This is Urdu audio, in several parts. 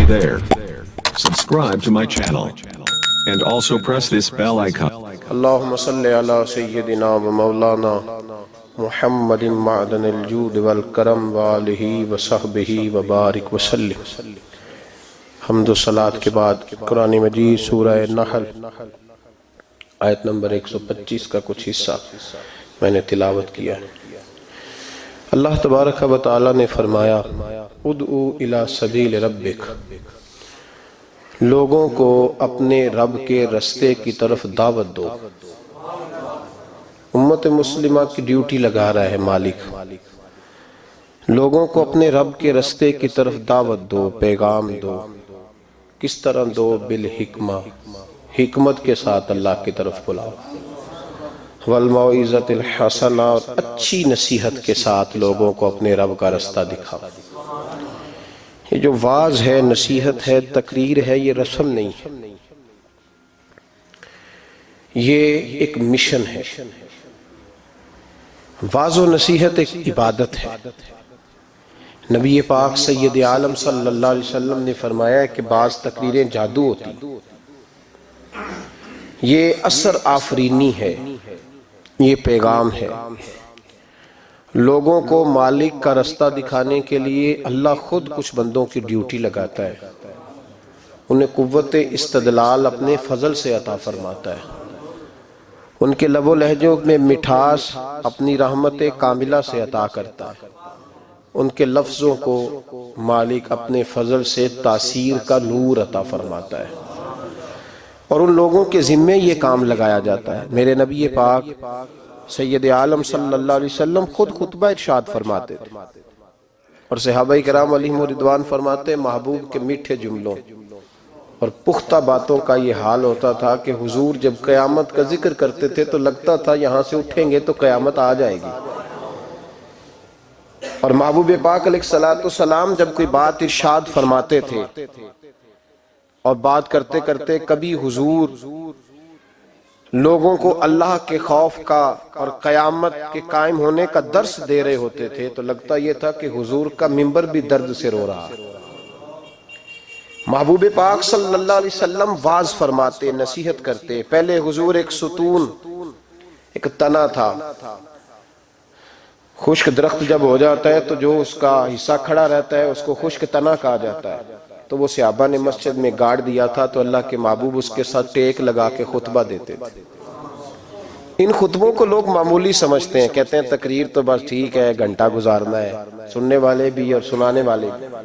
already there, subscribe to my channel and also press this bell icon. اللہم صلی علی سیدنا و مولانا محمد معدن الجود والکرم وآلہ وصحبہ وبارک وسلم۔ حمد و صلاة کے بعد قرآن مجید سورہ نحل آیت نمبر 125 کا کچھ حصہ میں نے تلاوت کیا ہے۔ اللہ تبارک و تعالی نے فرمایا ادعو الی سبیل ربک، لوگوں کو اپنے رب کے رستے کی طرف دعوت دو۔ امت مسلمہ کی ڈیوٹی لگا رہا ہے مالک، لوگوں کو اپنے رب کے رستے کی طرف دعوت دو، پیغام دو۔ کس طرح دو؟ بالحکمہ، حکمت کے ساتھ اللہ کی طرف بلاؤ، والموعظۃ الحسنہ، اور اچھی نصیحت کے ساتھ لوگوں کو اپنے رب کا رستہ دکھاؤ۔ یہ جو واعظ ہے، نصیحت ہے، تقریر ہے، یہ رسم نہیں ہے، یہ ایک مشن ہے۔ واعظ و نصیحت ایک عبادت ہے۔ نبی پاک سید عالم صلی اللہ علیہ وسلم نے فرمایا کہ بعض تقریریں جادو ہوتی، یہ اثر آفرینی ہے، یہ پیغام ہے۔ لوگوں کو مالک کا رستہ دکھانے کے لیے اللہ خود کچھ بندوں کی ڈیوٹی لگاتا ہے، انہیں قوت استدلال اپنے فضل سے عطا فرماتا ہے، ان کے لب و لہجوں میں مٹھاس اپنی رحمت کاملہ سے عطا کرتا ہے، ان کے لفظوں کو مالک اپنے فضل سے تاثیر کا نور عطا فرماتا ہے، اور ان لوگوں کے ذمے یہ کام لگایا جاتا ہے۔ میرے نبی پاک سید عالم صلی اللہ علیہ وسلم خود خطبہ ارشاد فرماتے تھے، اور صحابہ کرام علیہم رضوان فرماتے محبوب کے میٹھے جملوں اور پختہ باتوں کا یہ حال ہوتا تھا کہ حضور جب قیامت کا ذکر کرتے تھے تو لگتا تھا یہاں سے اٹھیں گے تو قیامت آ جائے گی، اور محبوب پاک علیہ السلام جب کوئی بات ارشاد فرماتے تھے اور بات کرتے کرتے کبھی حضور لوگوں کو اللہ کے خوف کا اور قیامت کے قائم ہونے کا درس دے رہے ہوتے تھے تو لگتا یہ تھا کہ حضور کا منبر بھی درد سے رو رہا ہے۔ محبوب پاک صلی اللہ علیہ وسلم واعظ فرماتے، نصیحت کرتے۔ پہلے حضور ایک ستون، ایک تنا تھا، خشک درخت جب ہو جاتا ہے تو جو اس کا حصہ کھڑا رہتا ہے اس کو خشک تنا کہا جاتا ہے، تو وہ صحابہ نے مسجد میں گاڑ دیا تھا تو اللہ کے محبوب اس کے ساتھ ٹیک لگا کے خطبہ دیتے تھے۔ ان خطبوں کو لوگ معمولی سمجھتے ہیں، کہتے ہیں تقریر تو بس ٹھیک ہے، گھنٹہ گزارنا ہے، سننے والے بھی اور سنانے والے بھی،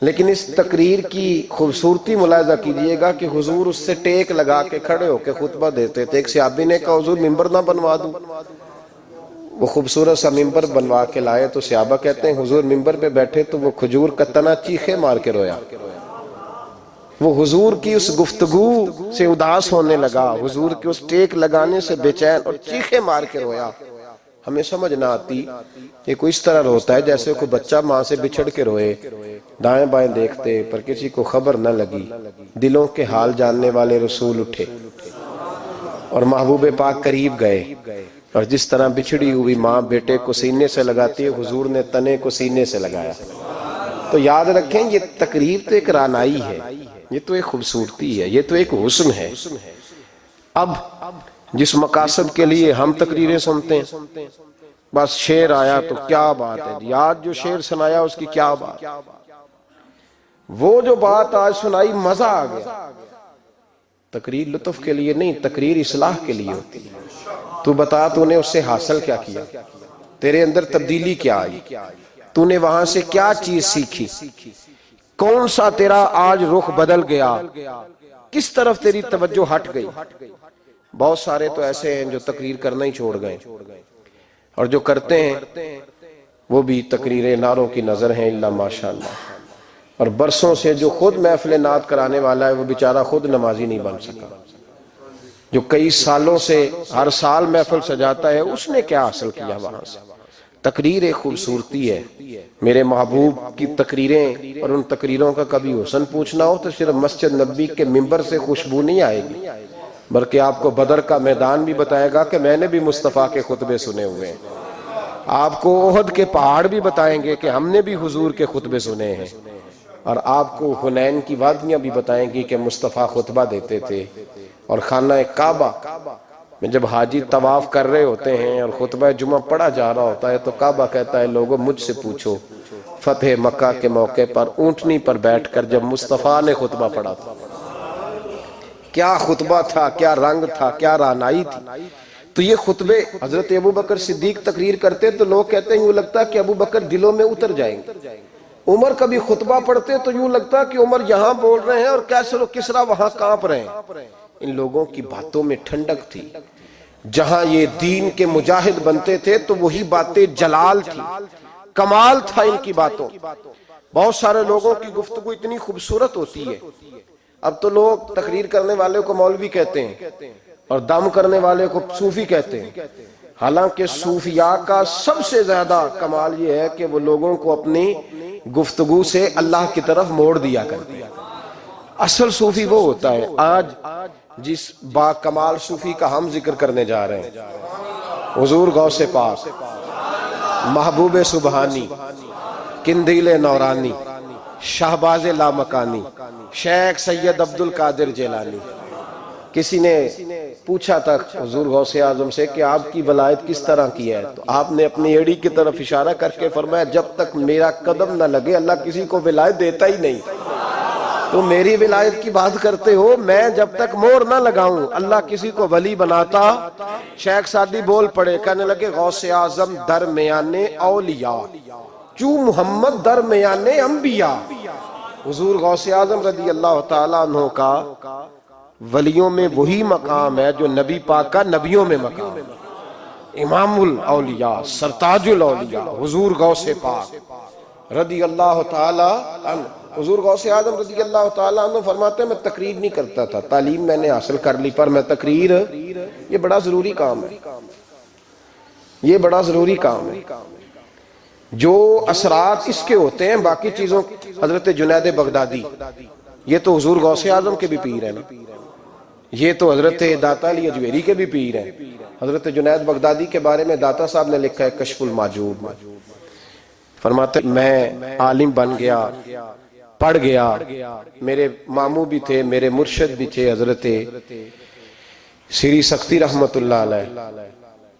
لیکن اس تقریر کی خوبصورتی ملاحظہ کیجئے گا کہ حضور اس سے ٹیک لگا کے کھڑے ہو کے خطبہ دیتے تھے۔ ایک صحابی نے کہا حضور ممبر نہ بنوا دوں، وہ خوبصورت سا ممبر بنوا کے لائے تو صحابہ کہتے ہیں حضور ممبر پہ بیٹھے تو وہ کھجور کا تنا چیخے مار کے رویا، وہ حضور کی اس گفتگو سے اداس ہونے لگا، حضور کی اس ٹیک لگانے سے بے چین اور چیخے مار کے رویا۔ ہمیں سمجھ نہ آتی، یہ کوئی اس طرح روتا ہے جیسے کوئی بچہ ماں سے بچھڑ کے روئے، دائیں بائیں دیکھتے پر کسی کو خبر نہ لگی۔ دلوں کے حال جاننے والے رسول اٹھے اور محبوب پاک قریب گئے، اور جس طرح بچھڑی ہوئی ماں بیٹے کو سینے سے لگاتی ہے، حضور نے تنے کو سینے سے لگایا۔ تو یاد رکھیں یہ تقریر تو ایک رانائی ہے، یہ تو ایک خوبصورتی ہے، یہ تو ایک حسن ہے۔ اب جس مقاصد کے لیے ہم تقریریں سنتے ہیں، بس شعر آیا تو کیا بات ہے، یاد جو شعر سنایا اس کی کیا بات، وہ جو بات آج سنائی مزہ آ گیا۔ تقریر لطف کے لیے نہیں، تقریر اصلاح کے لیے ہوتی ہے۔ تو بتا تو نے اس سے حاصل کیا کیا، تیرے اندر تبدیلی کیا آئی، تو نے وہاں سے کیا چیز سیکھی، کون سا تیرا آج رخ بدل گیا، کس طرف تیری توجہ ہٹ گئی۔ بہت سارے تو ایسے ہیں جو تقریر کرنا ہی چھوڑ گئے، اور جو کرتے ہیں وہ بھی تقریریں نعروں کی نظر ہیں الا ماشاءاللہ، اور برسوں سے جو خود محفل نعت کرانے والا ہے وہ بیچارہ خود نمازی نہیں بن سکا، جو کئی سالوں سے ہر سال محفل سجاتا ہے اس نے کیا حاصل کیا وہاں سے۔ تقریر ایک خوبصورتی ہے۔ میرے محبوب کی تقریریں اور ان تقریروں کا کبھی حسن پوچھنا ہو تو صرف مسجد نبی کے منبر سے خوشبو نہیں آئے گی، بلکہ آپ کو بدر کا میدان بھی بتائے گا کہ میں نے بھی مصطفیٰ کے خطبے سنے ہوئے ہیں، آپ کو احد کے پہاڑ بھی بتائیں گے کہ ہم نے بھی حضور کے خطبے سنے ہیں، اور آپ کو حنین کی وادیاں بھی بتائیں گی کہ مصطفیٰ خطبہ دیتے تھے، اور خانہ کعبہ میں جب حاجی طواف کر رہے ہوتے ہیں اور خطبہ جمعہ پڑھا جا رہا ہوتا ہے تو کعبہ کہتا ہے لوگوں مجھ سے پوچھو فتح مکہ کے موقع پر اونٹنی پر بیٹھ کر جب مصطفیٰ نے خطبہ پڑھا تھا، کیا خطبہ تھا، کیا رنگ تھا، کیا رعنائی تھی۔ تو یہ خطبے حضرت ابوبکر صدیق تقریر کرتے تو لوگ کہتے ہیں یوں لگتا کہ ابوبکر دلوں میں اتر جائیں گے، عمر کبھی خطبہ پڑھتے تو یوں لگتا کہ عمر یہاں بول رہے ہیں اور کیسر و کسرا وہاں کانپ رہے ہیں۔ ان لوگوں کی باتوں میں ٹھنڈک تھی، جہاں یہ دین کے مجاہد بنتے تھے تو وہی باتیں جلال تھی، کمال تھا ان کی باتوں۔ بہت سارے لوگوں کی گفتگو اتنی خوبصورت ہوتی ہے، اب تو لوگ تقریر کرنے والے کو مولوی کہتے ہیں اور دم کرنے والے کو صوفی کہتے ہیں، حالانکہ صوفیاء کا سب سے زیادہ کمال یہ ہے کہ وہ لوگوں کو اپنی گفتگو سے اللہ کی طرف موڑ دیا کرتے ہیں۔ اصل صوفی وہ ہوتا ہے، آج جس با کمال صوفی کا ہم ذکر کرنے جا رہے ہیں، حضور غوث پاک، محبوب سبحانی، قندیل نورانی، شہباز لامکانی، شیخ سید عبد القادر جیلانی۔ کسی نے پوچھا تھا حضور غوث اعظم سے کہ آپ کی ولایت کس طرح کی ہے، تو آپ نے اپنی ایڑی کی طرف اشارہ کر کے فرمایا جب تک میرا قدم نہ لگے اللہ کسی کو ولایت دیتا ہی نہیں۔ تو میری ولایت کی بات کرتے ہو، میں جب تک مور نہ لگاؤں اللہ کسی کو ولی بناتا۔ شیخ سعدی بول پڑے، کہنے لگے غوث اعظم درمیان اولیاء چو محمد درمیان انبیاء۔ حضور غوث اعظم رضی اللہ تعالیٰ عنہ کا ولیوں میں وہی مقام ہے جو نبی پاک کا نبیوں میں مقام ہے۔ امام الاولیاء، سرتاج الاولیاء حضور غوث پاک رضی اللہ تعالیٰ عنہ۔ حضور غوث اعظم رضی اللہ تعالیٰ عنہ فرماتے ہیں میں تقریر نہیں کرتا تھا، تعلیم میں نے حاصل کر لی، پر میں تقریر، یہ بڑا ضروری کام ہے، یہ بڑا ضروری کام ہے۔ جو اثرات اس کے ہوتے ہیں باقی چیزوں، حضرت جنید بغدادی، یہ تو حضور غوث اعظم کے بھی پیر ہیں نا، یہ تو حضرت داتا علی اجویری کے بھی پیر ہیں۔ حضرت جنید بغدادی کے بارے میں داتا صاحب نے لکھا ہے کشف الماجوب میں، فرماتے میں عالم بن گیا، پڑھ گیا، میرے ماموں بھی تھے، میرے مرشد بھی تھے حضرت سری سختی رحمت اللہ علیہ،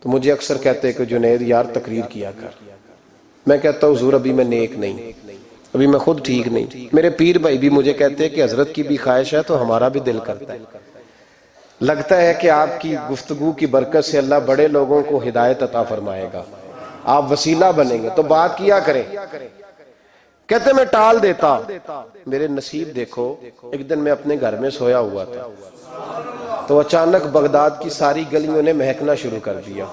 تو مجھے اکثر کہتے ہیں کہ جنید یار تقریر کیا کر۔ میں کہتا ہوں حضور ابھی میں نیک نہیں، ابھی میں خود ٹھیک نہیں۔ میرے پیر بھائی بھی مجھے کہتے ہیں کہ حضرت کی بھی خواہش ہے تو ہمارا بھی دل کرتا ہے، لگتا ہے کہ آپ کی گفتگو کی برکت سے اللہ بڑے لوگوں کو ہدایت عطا فرمائے گا، آپ وسیلہ بنیں گے، تو بات کیا کریں۔ کہتے میں ٹال دیتا، میرے نصیب دیکھو، ایک دن میں اپنے گھر میں سویا ہوا تھا تو اچانک بغداد کی ساری گلیوں نے مہکنا شروع کر دیا۔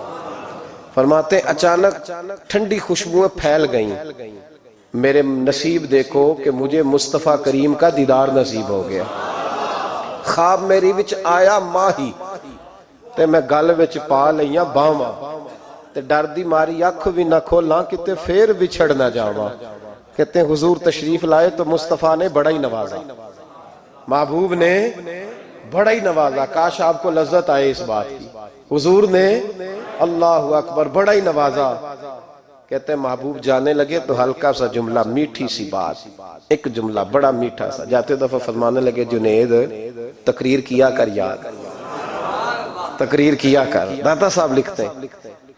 فرماتے اچانک ٹھنڈی خوشبوئیں پھیل گئیں، میرے نصیب دیکھو کہ مجھے مصطفیٰ کریم کا دیدار نصیب ہو گیا۔ خواب میری وچ آیا ماہی تے میں گل وچ پا لئیاں باواں، تے ڈر دی ماری اکھ بھی نہ کھولاں کتے پھر بچھڑ نہ جاواں۔ کہتے ہیں حضور تشریف لائے تو مصطفیٰ نے بڑا ہی نوازا، محبوب نے بڑا ہی نوازا۔ کاش آپ کو لذت آئے اس بات کی، حضور نے اللہ اکبر بڑا ہی نوازا۔ کہتے ہیں محبوب جانے لگے تو ہلکا سا جملہ، میٹھی سی بات، ایک جملہ بڑا میٹھا سا، جاتے دفعہ فرمانے لگے جنید تقریر کیا کر یار، تقریر کیا کر۔ داتا صاحب لکھتے ہیں،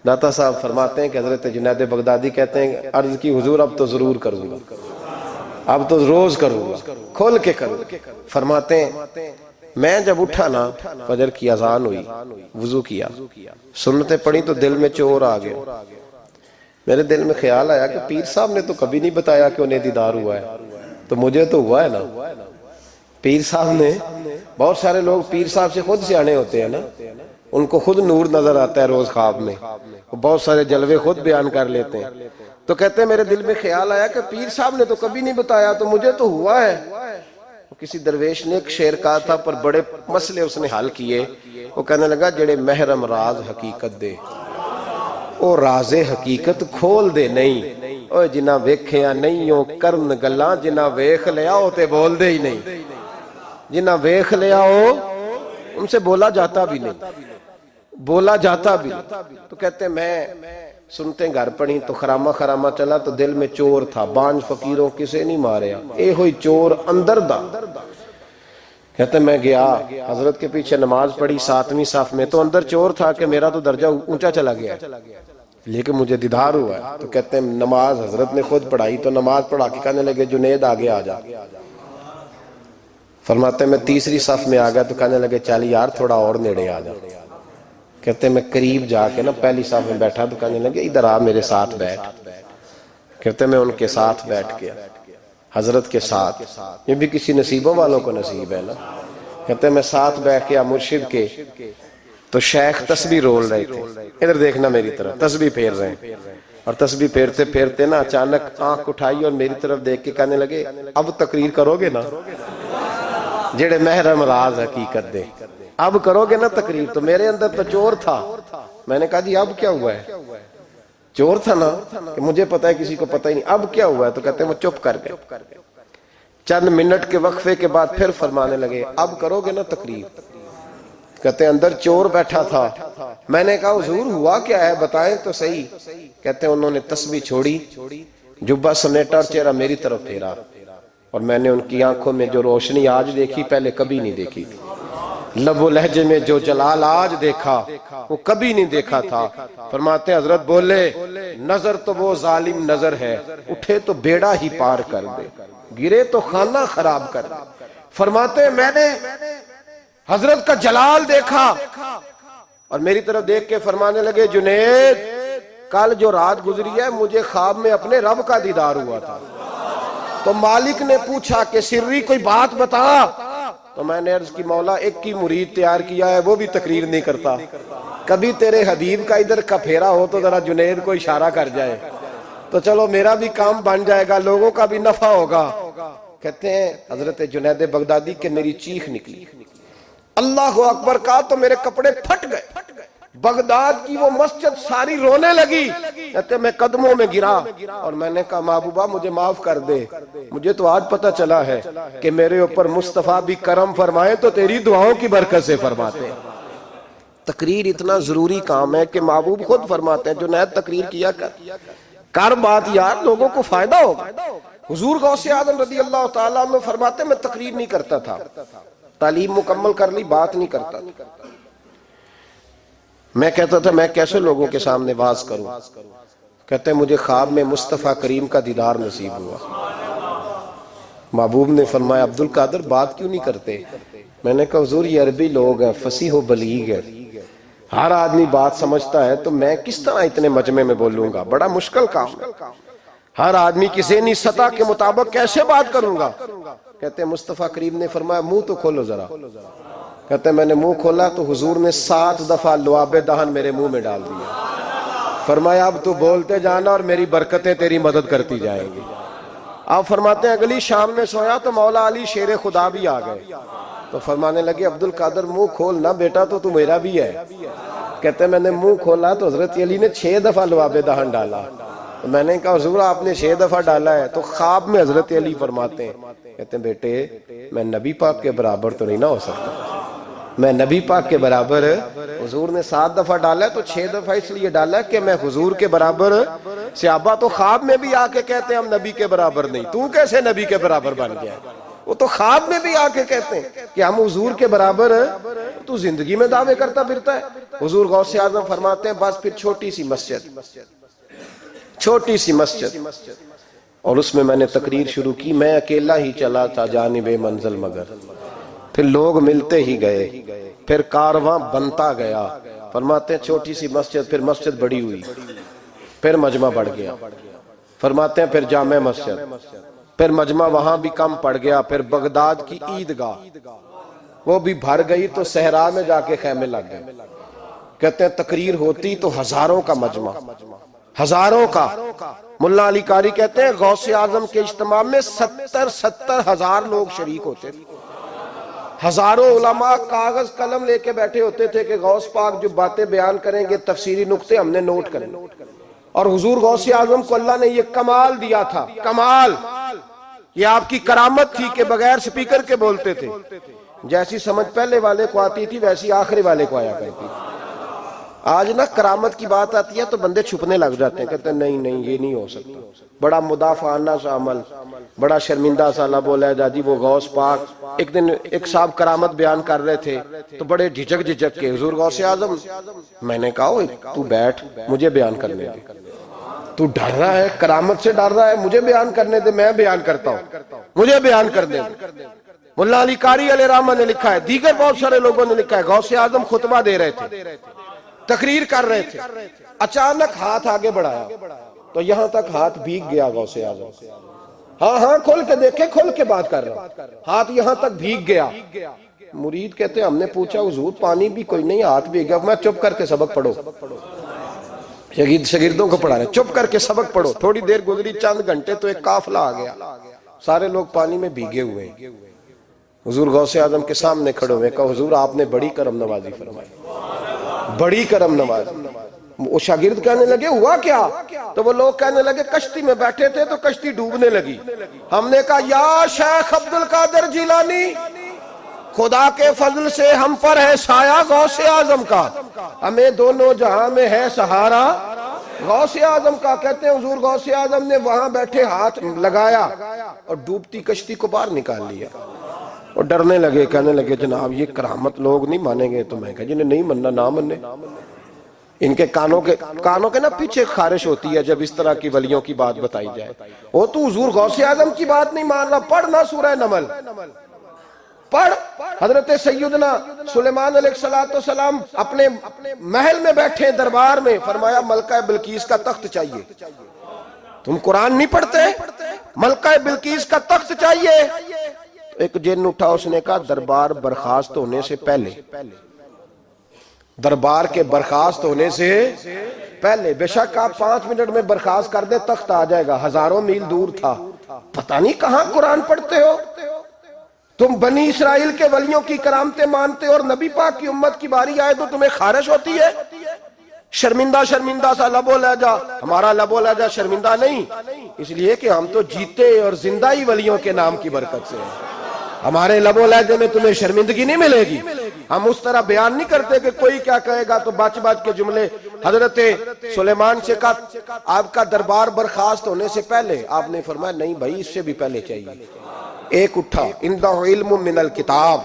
داتا صاحب فرماتے ہیں کہ حضرت جنید بغدادی کہتے ہیں عرض کی حضور اب تو ضرور کروں گا، اب تو روز کروں گا، کھول کے کروں گا۔ فرماتے ہیں میں جب اٹھا نا، فجر کی اذان ہوئی، وضو کیا، سنتیں پڑھی تو دل میں چور آ گیا۔ میرے دل میں خیال آیا کہ پیر صاحب نے تو کبھی نہیں بتایا کہ انہیں دیدار ہوا ہے، تو مجھے تو ہوا ہے نا۔ پیر صاحب نے، بہت سارے لوگ پیر صاحب سے خود سیانے ہوتے ہیں نا، ان کو خود نور نظر آتا ہے روز خواب میں، وہ بہت سارے جلوے خود بیان کر لیتے ہیں۔ تو کہتے ہیں میرے دل میں خیال آیا کہ پیر صاحب نے تو کبھی نہیں بتایا تو مجھے تو ہوا ہے۔ کسی درویش نے ایک شعر کہا تھا پر بڑے مسئلے اس نے حل کیے، وہ کہنے لگا جڑے محرم راز حقیقت دے او راز حقیقت کھول دے نہیں، اوہ جنہ ویکھیا نہیں ہو کرن گلاں، جنہ ویکھ لیا ہو تے بول دے ہی نہیں، جنہ ویکھ لیا ہو ان سے بولا جاتا بھی نہیں، بولا جاتا بھی نہیں۔ تو کہتے ہیں میں سنتے گھر پڑی تو خرامہ خرامہ چلا تو دل میں چور تھا، بانج فقیروں کسے نہیں ماریا، اے ہوئی چور اندر دا۔ کہتے میں گیا حضرت کے پیچھے نماز پڑھی 7ویں صف میں، تو اندر چور تھا کہ میرا تو درجہ اونچا چلا گیا لیکن مجھے دیدار ہوا ہے۔ تو کہتے ہیں نماز حضرت نے خود پڑھائی، تو نماز پڑھا کے کہنے لگے جنید آگے آ جا۔ فرماتے ہیں میں 3ری صف میں آ گیا تو کہنے لگے چل یار تھوڑا اور نیڑے آ جا۔ کہتے ہیں میں قریب جا کے نا پہلی صف میں بیٹھا تو کہنے لگے ادھر آ میرے ساتھ بیٹھ۔ کہتے ہیں میں ان کے ساتھ بیٹھ گیا، حضرت کے ساتھ۔ یہ بھی کسی نصیبوں والوں کو نصیب ہے نا۔ کہتے ہیں میں ساتھ بیٹھ گیا مرشد کے، تو شیخ تسبیح رول رہے تھے، ادھر دیکھنا میری طرف، تسبیح پھیر رہے ہیں، اور تسبیح پھیرتے پھیرتے نا اچانک آنکھ اٹھائی اور میری طرف دیکھ کے کہنے لگے اب تقریر کرو گے نا؟ جڑے محرم راز حقیقت دے، اب کرو گے نا تقریر؟ تو میرے اندر تو چور تھا، میں نے کہا جی اب کیا ہوا ہے؟ چور تھا نا کہ مجھے پتا ہے کسی کو پتا ہی نہیں، اب کیا ہوا ہے؟ تو کہتے ہیں وہ چپ کر گئے۔ چند منٹ کے وقفے کے بعد پھر فرمانے لگے اب کرو گے نا تقریر؟ کہتے ہیں اندر چور بیٹھا تھا، میں نے کہا حضور ہوا کیا ہے بتائیں تو صحیح۔ کہتے ہیں انہوں نے تسبیح چھوڑی، جبہ سمیٹا اور چہرہ میری طرف پھیرا، اور میں نے ان کی آنکھوں میں جو روشنی آج دیکھی پہلے کبھی نہیں دیکھی تھی، لب و لہجے میں جو جلال آج دیکھا وہ کبھی نہیں دیکھا تھا۔ فرماتے ہیں حضرت بولے نظر تو وہ ظالم نظر ہے، اٹھے تو بیڑا ہی پار کر دے، گرے تو خانہ خراب کر دے۔ فرماتے ہیں میں نے حضرت کا جلال دیکھا اور میری طرف دیکھ کے فرمانے لگے جنید کل جو رات گزری ہے مجھے خواب میں اپنے رب کا دیدار ہوا تھا۔ تو مالک نے پوچھا کہ سری کوئی بات بتا، تو میں نے عرض کی مولا ایک کی مرید تیار کیا ہے وہ بھی تقریر نہیں کرتا، کبھی تیرے حبیب کا ادھر کا پھیرا ہو تو ذرا جنید کو اشارہ کر جائے تو چلو میرا بھی کام بن جائے گا، لوگوں کا بھی نفع ہوگا۔ کہتے ہیں حضرت جنید بغدادی کہ میری چیخ نکلی، اللہ اکبر کہا تو میرے کپڑے پھٹ گئے، بغداد کی وہ مسجد ساری رونے لگی۔ کہتے میں قدموں میں گرا اور میں نے کہا محبوبہ مجھے معاف کر دے، مجھے تو آج پتہ چلا ہے کہ میرے اوپر مصطفیٰ بھی کرم فرمائے تو تیری دعاؤں کی برکت سے فرماتے ہیں۔ تقریر اتنا ضروری کام ہے کہ محبوب خود فرماتے ہیں جنید تقریر کیا کر بات یار، لوگوں کو فائدہ ہوگا۔ حضور غوث اعظم رضی اللہ تعالیٰ عنہ فرماتے میں تقریر نہیں کرتا تھا، تعلیم مکمل کر لی بات نہیں کرتا تھا۔ میں کہتا تھا میں کیسے لوگوں کے سامنے واز کروں؟ کہتے ہیں مجھے خواب میں مصطفیٰ کریم کا دیدار نصیب ہوا۔ محبوب نے فرمایا عبد القادر بات کیوں نہیں کرتے؟ میں نے کہا حضور یہ عربی لوگ ہیں، فصیح و بلیغ ہے، ہر آدمی بات سمجھتا ہے، تو میں کس طرح اتنے مجمع میں بولوں گا؟ بڑا مشکل کام ہے، ہر آدمی کی ذہنی سطح کے مطابق کیسے بات کروں گا؟ کہتے ہیں مصطفیٰ کریم نے فرمایا منہ تو کھولو ذرا۔ کہتے ہیں میں نے منہ کھولا تو حضور نے 7 دفعہ لعاب دہن میرے منہ میں ڈال دیا، فرمایا اب تو بولتے جانا اور میری برکتیں تیری مدد کرتی جائیں گی۔ آپ فرماتے ہیں اگلی شام میں سویا تو مولا علی شیر خدا بھی آ گئے، تو فرمانے لگے عبد القادر منہ کھول نا بیٹا تو میرا بھی ہے۔ کہتے ہیں میں نے منہ کھولا تو حضرت علی نے 6 دفعہ لعاب دہن ڈالا، تو میں نے کہا حضور آپ نے 6 دفعہ ڈالا ہے، تو خواب میں حضرت علی فرماتے ہیں کہتے ہیں بیٹے میں نبی پاک کے برابر تو نہیں نہ ہو سکتا، میں نبی پاک کے برابر، حضور نے 7 دفعہ ڈالا ہے تو 6 دفعہ اس لیے ڈالا ہے کہ میں حضور کے برابر۔ صحابہ تو خواب میں بھی آ کے کہتے ہیں ہم نبی کے برابر نہیں، تو کیسے نبی کے برابر بن گیا؟ وہ تو خواب میں بھی آ کے کہتے ہیں کہ ہم حضور کے برابر، تو زندگی میں دعوے کرتا پھرتا ہے۔ حضور غوث اعظم فرماتے ہیں بس پھر چھوٹی سی مسجد، اور اس میں نے تقریر شروع کی، میں اکیلا ہی چلا تھا جانب منزل مگر، پھر لوگ ملتے ہی گئے، پھر کارواں بنتا گیا۔ فرماتے ہیں چھوٹی سی مسجد، پھر مسجد بڑی ہوئی، پھر مجمع بڑھ گیا۔ فرماتے ہیں پھر جامع مسجد، پھر مجمع وہاں بھی کم پڑ گیا، پھر بغداد کی عیدگاہ وہ بھی بھر گئی تو صحرا میں جا کے خیمے لگ گئے۔ کہتے ہیں تقریر ہوتی تو ہزاروں کا مجمع، ہزاروں کا۔ ملا علی قاری کہتے ہیں غوث اعظم کے اجتماع میں 70 ہزار لوگ شریک ہوتے تھے، ہزاروں علماء کاغذ قلم لے کے بیٹھے ہوتے تھے کہ غوث پاک جو باتیں بیان کریں گے تفسیری نقطے ہم نے نوٹ کریں، اور حضور غوث اعظم کو اللہ نے یہ کمال دیا تھا، کمال، یہ آپ کی کرامت تھی کہ بغیر سپیکر کے بولتے تھے، جیسی سمجھ پہلے والے کو آتی تھی ویسی آخری والے کو آیا کرتی تھی۔ آج نا کرامت کی بات آتی ہے تو بندے چھپنے لگ جاتے ہیں، کہتے ہیں نہیں نہیں یہ نہیں ہو سکتا، بڑا مدافعانہ سا عمل، بڑا شرمندہ سا لب و لہجہ جی وہ غوث پاک۔ ایک دن ایک صاحب کرامت بیان کر رہے تھے تو بڑے جھجک جھجک کے حضور غوث اعظم، میں نے کہا اوئے تو بیٹھ مجھے بیان کرنے دے، تو ڈر رہا ہے کرامت سے ڈر رہا ہے، مجھے بیان کرنے دے، میں بیان کرتا ہوں، مجھے بیان کرنے دے۔ ملا علی قاری علیہ رحمہ نے لکھا ہے، دیگر بہت سارے لوگوں نے لکھا ہے، غوث اعظم خطبہ دے رہے تھے، تقریر کر رہے تھے، اچانک ہاتھ آگے بڑھایا تو یہاں تک ہاتھ بھیگ گیا غوث اعظم، ہاں ہاں کھول کے دیکھیں، کھول کے بات کر رہا ہوں، ہاتھ یہاں تک بھیگ گیا۔ مرید کہتے ہیں ہم نے پوچھا حضور پانی بھی کوئی نہیں، ہاتھ بھیگ گیا، میں چپ کر کے سبق پڑھو، شاگردوں کو پڑھا رہے چپ کر کے سبق پڑھو۔ تھوڑی دیر گزری، چند گھنٹے تو ایک قافلہ آ گیا، سارے لوگ پانی میں بھیگے ہوئے ہیں، حضور غوث اعظم کے سامنے کھڑے ہوئے، کہا حضور آپ نے بڑی کرم نوازی فرمائی، بڑی کرم نوازی۔ وہ شاگرد کہنے لگے ہوا کیا؟ تو وہ لوگ کہنے لگے کشتی میں بیٹھے تھے تو کشتی ڈوبنے لگی، ہم نے کہا یا شیخ عبد القادر جیلانی، خدا کے فضل سے ہم پر ہے سایہ غوث اعظم کا، ہمیں دونوں جہاں میں ہے سہارا غوث اعظم کا۔ کہتے ہیں حضور غوث اعظم نے وہاں بیٹھے ہاتھ لگایا اور ڈوبتی کشتی کو باہر نکال لیا، اور ڈرنے لگے، کہنے لگے جناب یہ کرامت لوگ نہیں مانیں گے۔ تو میں کہا جنہیں نہیں مننا نہ مننے، ان کے کانوں کے نا پیچھے خارش ہوتی ہے جب اس طرح کی ولیوں کی بات بتائی جائے۔ وہ تو حضور غوث اعظم کی بات نہیں مان رہا، پڑھنا سورہ نمل پڑھ۔ حضرت سیدنا سلیمان علیہ السلام اپنے محل میں بیٹھے دربار میں، فرمایا ملکہ بلقیس کا تخت چاہیے، تم قرآن نہیں پڑھتے، ملکہ بلقیس کا تخت چاہیے۔ ایک جن اٹھا، اس نے کہا دربار برخاست ہونے سے پہلے، دربار کے برخاست ہونے سے پہلے، بے شک آپ 5 منٹ میں برخاست کر دیں تخت آ جائے گا، ہزاروں میل دور تھا، پتہ نہیں کہاں قرآن پڑھتے ہو تم، بنی اسرائیل کے ولیوں کی کرامتیں مانتے ہو، اور نبی پاک کی امت کی باری آئے تو تمہیں خارش ہوتی ہے۔ شرمندہ شرمندہ سا لب و لہجہ، ہمارا لب و لہجہ شرمندہ نہیں، اس لیے کہ ہم تو جیتے اور زندہ ہی ولیوں کے نام کی برکت سے ہیں، ہمارے لب و لہجے میں تمہیں شرمندگی نہیں ملے گی، ہم اس طرح بیان نہیں کرتے کہ کوئی کیا کہے گا تو بچ بچ کے جملے۔ حضرت سلیمان سے کہا آپ کا دربار برخاست ہونے سے پہلے، آپ نے فرمایا نہیں بھائی اس سے بھی پہلے چاہیے۔ ایک اٹھا، عندہ علم من الکتاب،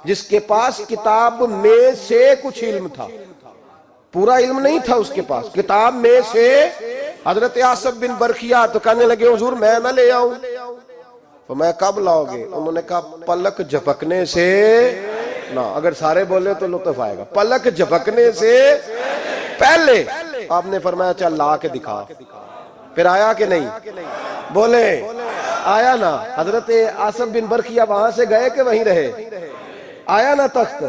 جس کے پاس کتاب میں سے کچھ علم تھا، پورا علم نہیں تھا اس کے پاس، کتاب میں سے۔ حضرت آصف بن برخیہ تو کہنے لگے حضور میں نہ لے آؤں، تو میں کب لاؤ گے؟ انہوں نے کہا پلک جھپکنے سے نہ، اگر سارے بولے تو لطف آئے گا، پلک جھپکنے سے پہلے۔ آپ نے فرمایا چل لا کے دکھا، پھر آیا کہ نہیں؟ بولے آیا نا۔ حضرت آصف بن برخیہ وہاں سے گئے کہ وہیں رہے؟ آیا نا تخت،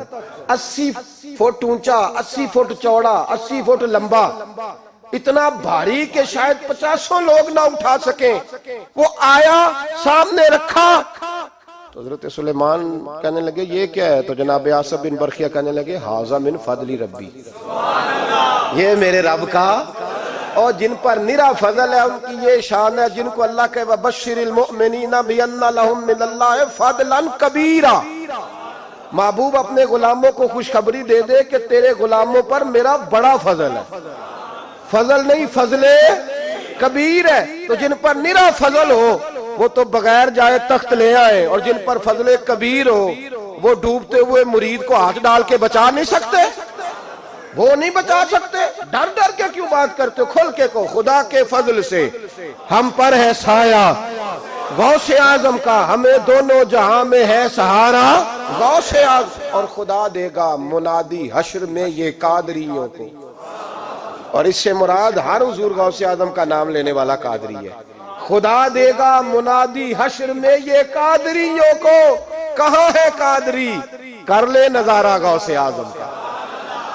80 فٹ اونچا، 80 فٹ چوڑا، 80 فٹ لمبا، اتنا بھاری کہ شاید 50 لوگ نہ اٹھا سکیں، وہ آیا سامنے رکھا تو حضرت سلیمان کہنے لگے یہ کیا ہے؟ تو جناب آصف بن برخیہ کہنے لگے ھذا من فضل ربی، یہ میرے رب کا، اور جن پر نرا فضل ہے ان کی یہ شان ہے، جن کو اللہ کے وبشر المؤمنین بان لہم من اللہ فضلا کبیرا، محبوب اپنے غلاموں کو خوشخبری دے دے کہ تیرے غلاموں پر میرا بڑا فضل ہے، فضل نہیں فضل کبیر ہے۔ تو جن پر نرا فضل ہو وہ تو بغیر جائے تخت لے آئے، اور جن پر فضل کبیر ہو وہ ڈوبتے ہوئے مرید کو ہاتھ ڈال کے بچا نہیں سکتے، وہ نہیں بچا سکتے، ڈر ڈر کے کیوں بات کرتے ہو؟ کھل کے کو خدا کے فضل سے ہم پر ہے سایہ غوث اعظم کا، ہمیں دونوں جہاں میں ہے سہارا غوث اعظم، اور خدا دے گا منادی حشر میں یہ قادریوں کو، اور اس سے مراد ہر حضور غوث اعظم کا نام لینے والا قادری ہے۔ خدا دے گا منادی حشر میں یہ قادریوں کو، کہاں ہے قادری؟ کر لے نظارہ غوث اعظم کا،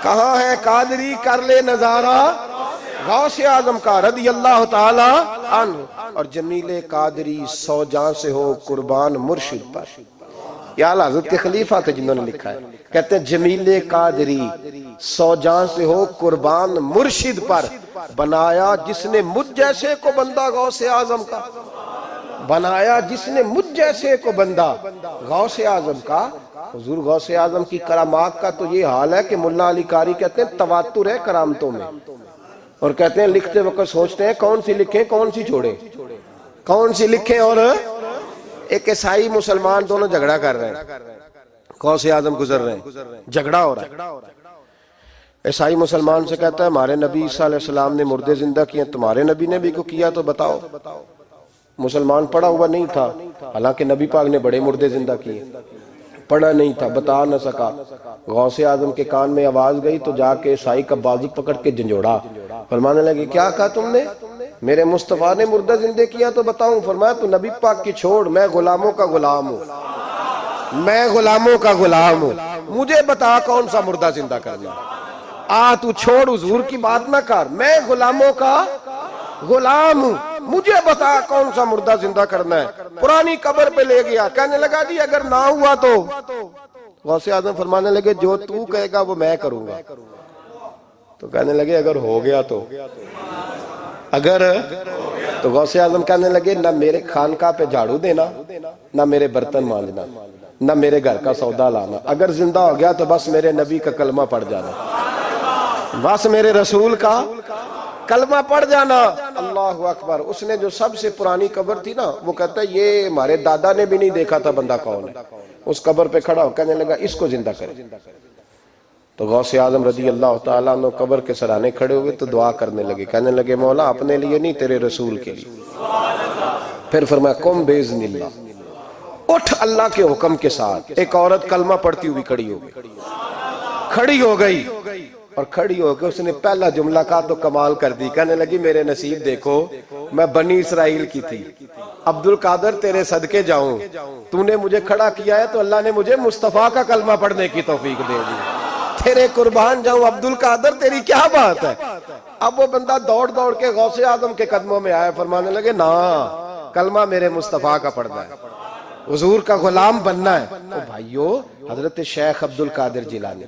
کہاں ہے قادری؟ کر لے نظارہ غوث اعظم کا رضی اللہ تعالی عنہ۔ اور جمیل قادری 100 جان سے ہو قربان مرشد پر، یا حضرت کے خلیفہ تھے جنہوں نے لکھا ہے، کہتے ہیں جمیل قادری 100 جان سے ہو قربان مرشد پر، بنایا جس نے مجھ جیسے کو بندہ غوث اعظم کا، بنایا جس نے مجھ جیسے کو بندہ غوث اعظم کا، حضور غوث اعظم کی کرامات کا تو یہ حال ہے کہ ملا علی قاری کہتے ہیں تواتر ہے کرامتوں میں، اور کہتے ہیں لکھتے وقت سوچتے ہیں کون سی لکھیں کون سی چھوڑیں، کون سی لکھیں، اور ایک عیسائی مسلمان دونوں جھگڑا کر رہے ہیں، غوث اعظم گزر رہے ہیں، جھگڑا ہو رہا ہے۔ عیسائی مسلمان سے کہتا ہے ہمارے نبی عیسیٰ علیہ السلام نے مردے زندہ کیے، تمہارے نبی نے بھی کو کیا تو بتاؤ۔ مسلمان پڑھا ہوا نہیں تھا، حالانکہ نبی پاک نے بڑے مردے زندہ کیے، پڑھا نہیں تھا، بتا نہ سکا۔ غوث اعظم کے کان میں آواز گئی تو جا کے عیسائی کا بازو پکڑ کے جھنجھوڑا، فرمانے لگے کیا کہا تم نے؟ میرے مصطفیٰ نے مردہ زندہ کیا تو بتاؤں؟ فرمایا تو نبی پاک کی چھوڑ، میں غلاموں کا غلام ہوں، میں غلاموں کا غلام ہوں، مجھے بتا کون سا مردہ زندہ کرنا، تو چھوڑ حضور کی بات نہ کر، میں غلاموں کا غلام ہوں، مجھے بتا کون سا مردہ زندہ کرنا ہے۔ پرانی قبر پہ لے گیا، کہنے لگا جی اگر نہ ہوا تو؟ غوث اعظم فرمانے لگے جو تو کہے گا وہ میں کروں گا۔ تو کہنے لگے اگر ہو گیا تو؟ اگر تو غوث اعظم کہنے لگے نہ میرے خانقاہ پہ جھاڑو دینا، نہ میرے برتن مانجنا، نہ میرے گھر کا سودا لانا، اگر زندہ ہو گیا تو بس میرے نبی کا کلمہ پڑھ جانا، بس میرے رسول کا کلمہ پڑھ جانا۔ اللہ اکبر۔ اس نے جو سب سے پرانی قبر تھی نا، وہ کہتا ہے یہ ہمارے دادا نے بھی نہیں دیکھا تھا بندہ کون ہے، اس قبر پہ کھڑا ہو کہنے لگا اس کو زندہ کرے۔ تو غوث اعظم رضی اللہ تعالیٰ عنہ قبر کے سرانے کھڑے ہوئے تو دعا کرنے لگے، کہنے لگے مولا اپنے لیے نہیں تیرے رسول کے لیے۔ پھر فرمایا قم باذن اللہ، اٹھ اللہ کے حکم کے ساتھ۔ ایک عورت کلمہ پڑھتی ہوئی کھڑی ہو گئی، کھڑی ہو گئی، اور کھڑی ہو کے اس نے پہلا جملہ کہا تو کمال کر دی، کہنے لگی میرے نصیب دیکھو میں بنی اسرائیل کی تھی، عبد القادر تیرے صدقے جاؤں، تو نے مجھے کھڑا کیا ہے تو اللہ نے مجھے مصطفیٰ کا کلمہ پڑھنے کی توفیق دے دی، تیرے قربان جاؤں عبد القادر تیری کیا بات ہے۔ اب وہ بندہ دوڑ دوڑ کے غوث اعظم کے قدموں میں آیا، فرمانے لگے نا کلمہ میرے مصطفیٰ کا پڑھنا ہے، حضور کا غلام بننا ہے۔ تو بھائیو حضرت شیخ عبد القادر جیلانی،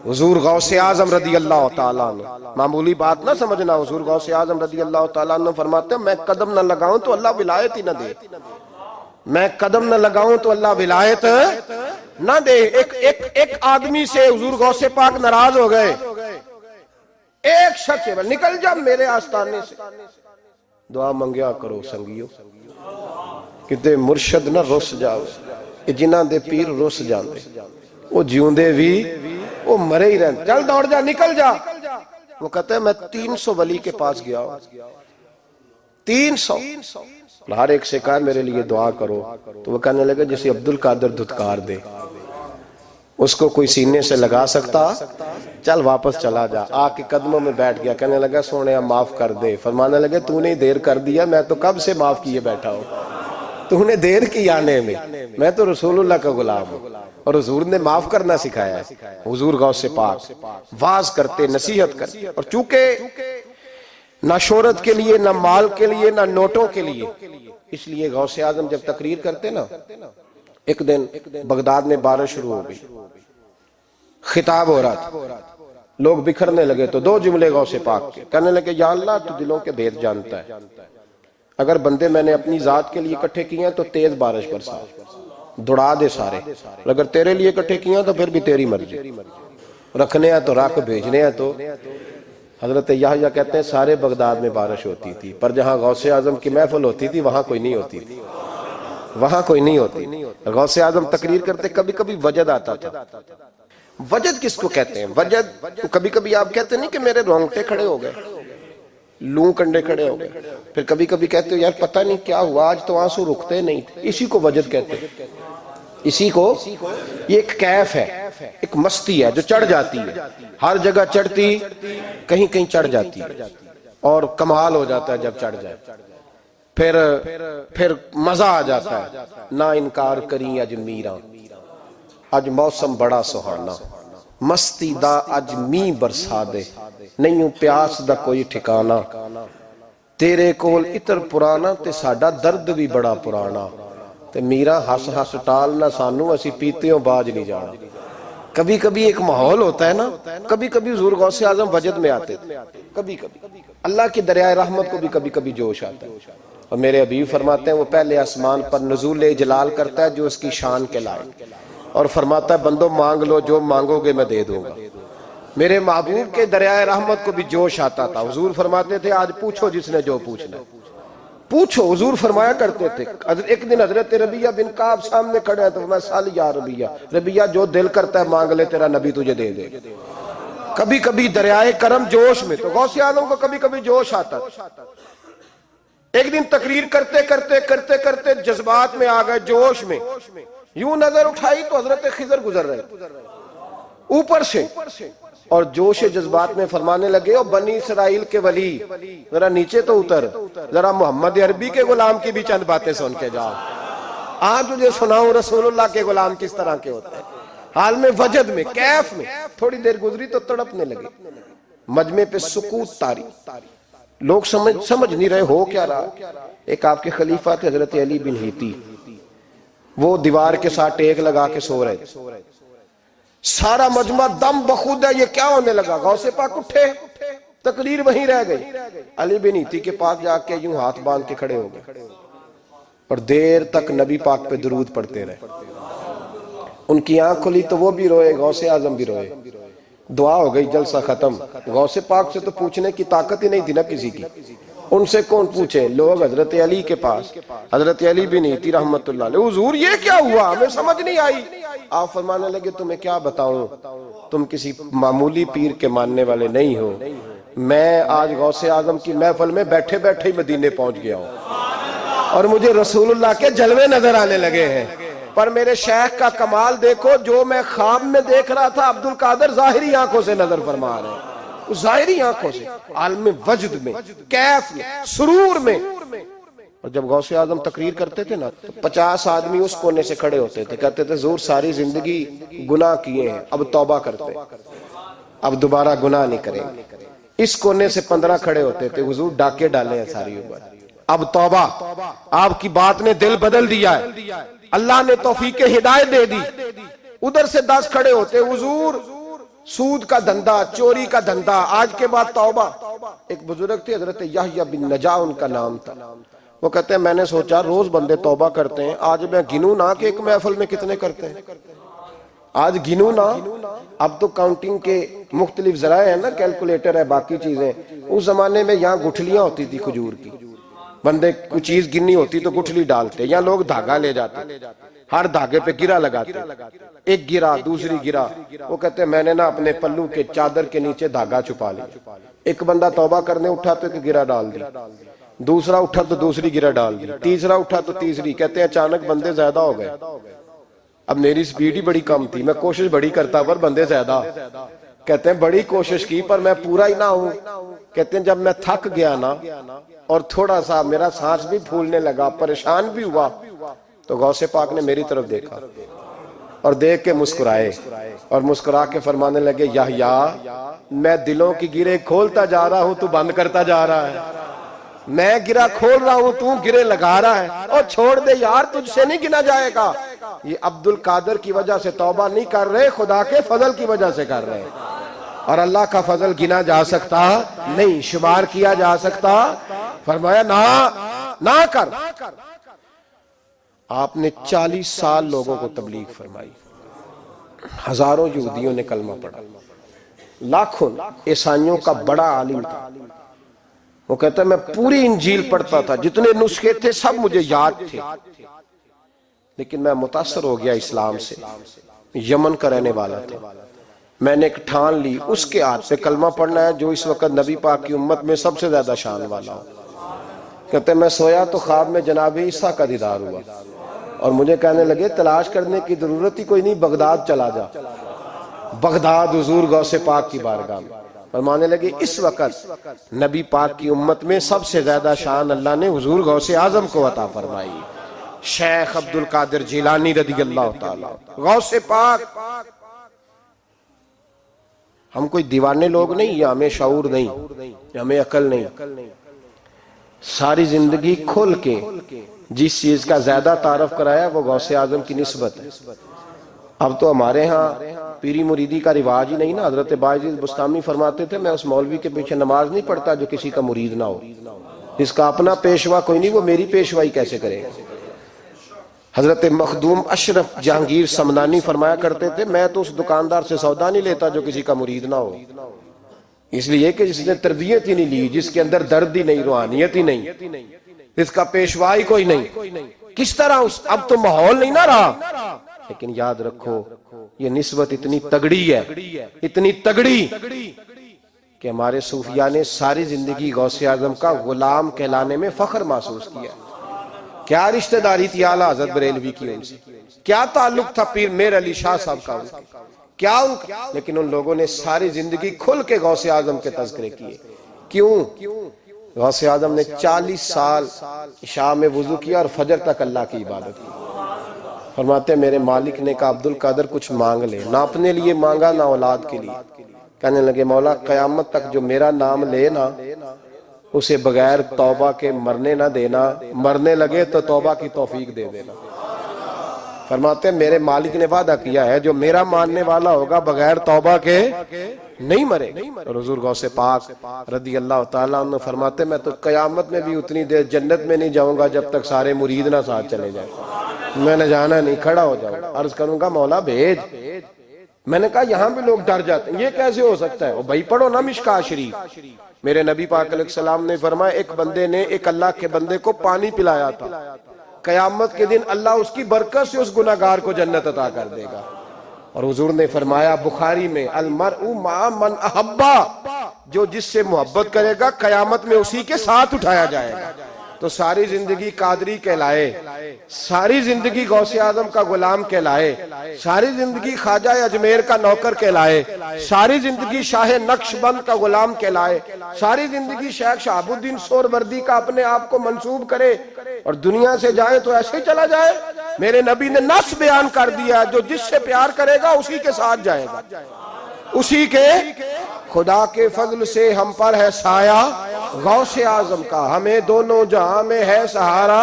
حضور غوث اعظم رضی اللہ تعالیٰ عنہ، معمولی بات نہ سمجھنا، حضور غوث اعظم رضی اللہ تعالیٰ عنہ فرماتے ہیں میں قدم نہ لگاؤں تو اللہ ولایت ہی نہ دے، میں قدم نہ لگاؤں تو اللہ ولایت نہ دے۔ ایک آدمی سے حضور غوث پاک ناراض ہو گئے، ایک شخص نکل جا میرے آستانے سے، دعا منگیا کرو سنگیو، کتے مرشد نہ رس جاؤ، جنہ دے پیر رس جاندے، وہ جیوندے بھی وہ مرے ہی رہن، چل دوڑ جا نکل جا۔ وہ کہتا ہے میں 300 ولی کے پاس گیا ہوں، 300، ہر ایک سے کہا میرے لیے دعا کرو، تو وہ کہنے لگے جسے عبد القادر دھتکار دے، اس کو کوئی سینے سے لگا سکتا؟ چل واپس چلا جا۔ آ کے قدموں میں بیٹھ گیا، کہنے لگا سونے معاف کر دے۔ فرمانے لگے تو نے دیر کر دیا، میں تو کب سے معاف کیے بیٹھا ہوں، تو نے دیر کی آنے میں تو رسول اللہ کا غلام ہوں، اور حضور نے معاف کرنا سکھایا ہے۔ حضور غوث پاک واز کرتے، نصیحت کرتے، اور چونکہ نہ شہرت کے لیے، نہ مال کے لیے، نہ نوٹوں کے لیے، اس لیے غوث اعظم جب تقریر کرتے نا، ایک دن بغداد میں بارش شروع ہو گئی، خطاب ہو رہا تھا، لوگ بکھرنے لگے تو دو جملے غوث پاک کے، کہنے لگے یا اللہ تو دلوں کے بھید جانتا ہے، اگر بندے میں نے اپنی ذات کے لیے اکٹھے کیے ہیں تو تیز بارش برسا، دوڑا دے سارے، اور اگر تیرے لیے اکٹھے کیے ہیں تو پھر بھی تیری مرضی، رکھنے ہیں تو رکھ، بھیجنے ہیں تو۔ حضرت یحییٰ کہتے ہیں سارے بغداد میں بارش ہوتی تھی، پر جہاں غوث اعظم کی محفل ہوتی تھی وہاں کوئی نہیں ہوتی تھی، وہاں کوئی نہیں ہوتی۔ غوث اعظم تقریر کرتے کبھی کبھی وجد آتا تھا۔ وجد کس کو کہتے ہیں؟ وجد کبھی کبھی آپ کہتے نہیں کہ میرے رونگٹے کھڑے ہو گئے، لوں کنڈے کھڑے ہو گئے، پھر کبھی کبھی کہتے ہو یار پتہ نہیں کیا ہوا آج تو آنسو رکتے نہیں تھے، اسی کو وجد کہتے ہیں۔ اسی کو، یہ ایک کیف ہے، ایک مستی ہے جو چڑھ جاتی ہے، ہر جگہ چڑھتی، کہیں کہیں چڑھ جاتی ہے، اور کمال ہو جاتا ہے جب چڑھ جائے، پھر مزہ آ جاتا ہے۔ نہ انکار کریں اج میراں، اج موسم بڑا سہانا، مستی دا اج می برسا دے، نہیں پیاس دا کوئی ٹھکانا، تیرے کول اتر پرانا تے ساڈا درد بھی بڑا پرانا، تے میرا ہس ہس ٹال نہ سانو اسی پیتیوں باج نہیں جانا۔ کبھی کبھی ایک ماحول ہوتا ہے نا، کبھی کبھی حضور غوث اعظم وجد میں آتے تھے، کبھی کبھی اللہ کی دریائے رحمت کو بھی کبھی کبھی جوش آتا ہے۔ اور میرے حبیب فرماتے ہیں وہ پہلے آسمان پر نزول جلال کرتا ہے جو اس کی شان کے لائق، اور فرماتا ہے بندو مانگ لو جو مانگو گے میں دے دوں گا۔ میرے محبوب کے دریائے رحمت کو بھی جوش آتا تھا، حضور فرماتے تھے آج پوچھو جس نے جو پوچھنا ہے پوچھو، حضور فرمایا کرتے تھے۔ ایک دن حضرت ربیہ بن کعب سامنے کھڑے ہیں تو میں سال یا ربیہ، ربیہ جو دل کرتا ہے مانگ لے تیرا نبی تجھے دے دے۔ کبھی کبھی دریائے کرم جوش میں، تو غوث اعظم کو کبھی کبھی جوش آتا تھا۔ ایک دن تقریر کرتے کرتے کرتے کرتے جذبات میں آ گئے، جوش میں، یوں نظر اٹھائی تو حضرت خضر گزر رہے اوپر سے، اور جوش جذبات میں فرمانے لگے او بنی اسرائیل کے ولی ذرا نیچے تو اتر، ذرا محمد عربی کے غلام کی بھی چند باتیں سن کے جاؤ، آج تجھے سناؤں رسول اللہ کے غلام کس طرح کے ہوتے ہیں۔ حال میں وجد میں کیف میں تھوڑی دیر گزری تو تڑپنے لگے، مجمع پہ سکوت طاری، لوگ سمجھ نہیں رہے ہو کیا رہا۔ ایک آپ کے خلیفہ تھے حضرت علی بن ہیتی، وہ دیوار کے ساتھ ٹیک لگا کے سو رہے تھے، سارا مجمع دم بخود ہے یہ کیا ہونے لگا، غوث پاک اٹھے، تقریر وہیں رہ گئی، علی بن ہیتی کے پاس جا کے یوں ہاتھ باندھ کے کھڑے ہو گئے اور دیر تک نبی پاک پہ درود پڑھتے رہے۔ ان کی آنکھ کھلی تو وہ بھی روئے، غوث اعظم بھی روئے، دعا ہو گئی، جلسہ ختم۔ غوث پاک سے تو پوچھنے کی طاقت ہی نہیں تھی نا کسی کی، ان سے کون پوچھے، لوگ حضرت علی کے پاس، حضرت علی بن ہیتی رحمت اللہ علیہ، حضور یہ کیا ہوا ہمیں سمجھ نہیں آئی۔ آپ فرمانے لگے تمہیں کیا بتاؤں، تم کسی معمولی پیر کے ماننے والے نہیں ہو، میں آج غوث اعظم کی محفل میں بیٹھے بیٹھے ہی مدینے پہنچ گیا ہوں اور مجھے رسول اللہ کے جلوے نظر آنے لگے ہیں، پر میرے شیخ کا کمال دیکھو، جو میں خواب میں دیکھ رہا تھا عبد القادر ظاہری آنکھوں سے نظر فرما رہے ہیں، ظاہری آنکھوں سے، عالم وجد میں، کیف میں، سرور میں۔ اور جب غوث اعظم تقریر کرتے تھے نا تو 50 آدمی اس کونے سے کھڑے ہوتے تھے، کہتے تھے حضور ساری زندگی گناہ کیے ہیں، اب توبہ کرتے، اب دوبارہ گناہ نہیں کریں گے۔ اس کونے سے 15 کھڑے ہوتے تھے، حضور ڈاکے ڈالے ہیں ساری عمر، اب توبہ، آپ کی بات نے دل بدل دیا ہے، اللہ نے توفیق ہدایت دے دی۔ ادھر سے 10 کھڑے ہوتے، حضور سود کا دھندا، چوری کا دھندا، آج کے بعد توبہ۔ ایک بزرگ تھے حضرت یحییٰ بن نجا ان کا نام تھا، وہ کہتے ہیں میں نے سوچا روز بندے توبہ کرتے ہیں، آج میں گنوں نہ کہ ایک محفل میں کتنے کرتے ہیں، آج گنوں نہ۔ اب تو کاؤنٹنگ کے مختلف ذرائع ہیں نا، کیلکولیٹر ہے، باقی چیزیں، اس زمانے میں یہاں گٹھلیاں ہوتی تھی کھجور کی، بندے کوئی چیز گننی ہوتی تو گٹھلی ڈالتے، یا لوگ دھاگا لے جاتے، ہر دھاگے پہ گرا لگاتے، ایک گرا دوسری گرا، وہ کہتے ہیں میں نے نا اپنے پلو کے چادر کے نیچے دھاگا چھپا لیا، ایک بندہ توبہ کرنے اٹھا تو ایک گرا ڈال دی، دوسرا اٹھا تو دوسری گرا ڈال دی، تیسرا اٹھا تو تیسری، کہتے ہیں اچانک بندے زیادہ ہو گئے، اب میری سپیڈ ہی بڑی کم تھی، میں کوشش بڑی کرتا پر بندے زیادہ، کہتے ہیں بڑی کوشش کی پر میں پورا ہی نہ ہوں، کہتے ہیں جب میں تھک گیا نا اور تھوڑا سا میرا سانس بھی پھولنے لگا، پریشان بھی ہوا، تو غوث پاک نے میری طرف دیکھا اور دیکھ کے مسکرائے اور مسکرا کے فرمانے لگے یحییٰ میں دلوں کی گرے کھولتا جا رہا ہوں تو بند کرتا جا رہا ہے، میں گرا کھول رہا ہوں تو گرے لگا رہا ہے، اور چھوڑ دے یار تجھ سے نہیں گنا جائے گا۔ یہ عبد القادر کی وجہ سے توبہ نہیں کر رہے، خدا کے فضل کی وجہ سے کر رہے، اور اللہ کا فضل گنا جا سکتا نہیں، شمار کیا جا سکتا۔ فرمایا نہ کر۔ آپ نے 40 سال لوگوں کو تبلیغ فرمائی، ہزاروں یہودیوں نے کلمہ پڑھا، لاکھوں عیسائیوں کا بڑا عالم تھا، وہ کہتا ہے میں پوری انجیل پڑھتا تھا، جتنے نسخے تھے سب مجھے یاد تھے، لیکن میں متاثر ہو گیا اسلام سے، یمن کا رہنے والا تھا، میں نے ایک ٹھان لی اس کے ہاتھ سے کلمہ پڑھنا ہے جو اس وقت نبی پاک کی امت میں سب سے زیادہ شان والا ہو۔ کہتے ہیں میں سویا تو خواب میں جناب عیسیٰ کا دیدار ہوا، اور مجھے کہنے لگے تلاش کرنے کی ضرورت ہی کوئی نہیں، بغداد چلا جا، بغداد حضور غوث پاک کی بارگاہ میں، فرمانے لگے اس وقت نبی پاک کی امت میں سب سے زیادہ شان اللہ نے حضور غوث اعظم کو عطا فرمائی، شیخ عبد القادر جیلانی رضی اللہ تعالیٰ، غوث پاک۔ ہم کوئی دیوانے لوگ نہیں، یا ہمیں شعور نہیں، یا ہمیں عقل نہیں، ساری زندگی کھل کے جس چیز کا زیادہ تعارف کرایا وہ غوث اعظم کی نسبت ہے۔ اب تو ہمارے ہاں پیری مریدی کا رواج ہی نہیں نا، حضرت باعزید بستامی فرماتے تھے میں اس مولوی کے پیچھے نماز نہیں پڑھتا جو کسی کا مرید نہ ہو، جس کا اپنا پیشوا کوئی نہیں وہ میری پیشوائی کیسے کرے گا؟ حضرت مخدوم اشرف جہانگیر سمنانی فرمایا کرتے تھے میں تو اس دکاندار سے سودا نہیں لیتا جو کسی کا مرید نہ ہو، اس لیے کہ جس نے تربیت ہی نہیں لی، جس کے اندر درد ہی نہیں، روحانیت ہی نہیں، جس کا پیشوائی کوئی نہیں، کس طرح اب تو ماحول نہیں نہ رہا۔ لیکن یاد رکھو یہ نسبت اتنی تگڑی ہے، اتنی تگڑی کہ ہمارے صوفیاء نے ساری زندگی غوث اعظم کا غلام کہلانے میں فخر محسوس کیا۔ کیا رشتہ داری تھی اعلیٰ حضرت بریلوی کی ان سے، کیا تعلق تھا پیر میر علی شاہ صاحب کا ان کا، کیا ان کا، لیکن ان لوگوں نے ساری زندگی کھل کے غوث اعظم کے تذکرے کیے۔ کیوں؟ غوث اعظم نے 40 سال عشاء میں وضو کیا اور فجر تک اللہ کی عبادت کی۔ فرماتے ہیں میرے مالک نے کہا عبد القادر کچھ مانگ لے، نہ اپنے لیے مانگا نہ اولاد کے لیے۔ کہنے لگے مولا قیامت تک جو میرا نام لے نا اسے بغیر توبہ کے مرنے نہ دینا، مرنے لگے تو توبہ کی توفیق دے دینا۔ فرماتے ہیں میرے مالک نے وعدہ کیا ہے جو میرا ماننے والا ہوگا بغیر توبہ کے نہیں مرے۔ اور حضور غوث پاک رضی اللہ تعالیٰ عنہ فرماتے ہیں میں تو قیامت میں بھی اتنی دیر جنت میں نہیں جاؤں گا جب تک سارے مرید نہ ساتھ چلے جائیں، میں نے جانا نہیں، کھڑا ہو جاؤں، عرض کروں گا مولا بھیج۔ میں نے کہا یہاں بھی لوگ ڈر جاتے ہیں، یہ کیسے ہو سکتا ہے؟ وہ بھائی پڑھو نا مشکاہ شریف، میرے نبی پاک علیہ السلام نے فرمایا ایک بندے نے ایک اللہ کے بندے کو پانی پلایا تھا، قیامت کے دن اللہ اس کی برکت سے اس گناہگار کو جنت عطا کر دے گا۔ اور حضور نے فرمایا بخاری میں المرء مع من احبا، جو جس سے محبت کرے گا قیامت میں اسی کے ساتھ اٹھایا جائے گا۔ تو ساری زندگی قادری کہلائے، ساری زندگی غوث اعظم کا غلام کہلائے، ساری زندگی خواجہ اجمیر کا نوکر کہلائے، ساری زندگی شاہ نقش بند کا غلام کہلائے، ساری زندگی شیخ شہاب الدین سہروردی کا اپنے آپ کو منسوب کرے اور دنیا سے جائے تو ایسے ہی چلا جائے؟ میرے نبی نے نص بیان کر دیا جو جس سے پیار کرے گا اسی کے ساتھ جائے گا، اسی کے۔ خدا کے فضل سے ہم پر ہے سایہ غوث اعظم کا، ہمیں دونوں جہاں میں ہے سہارا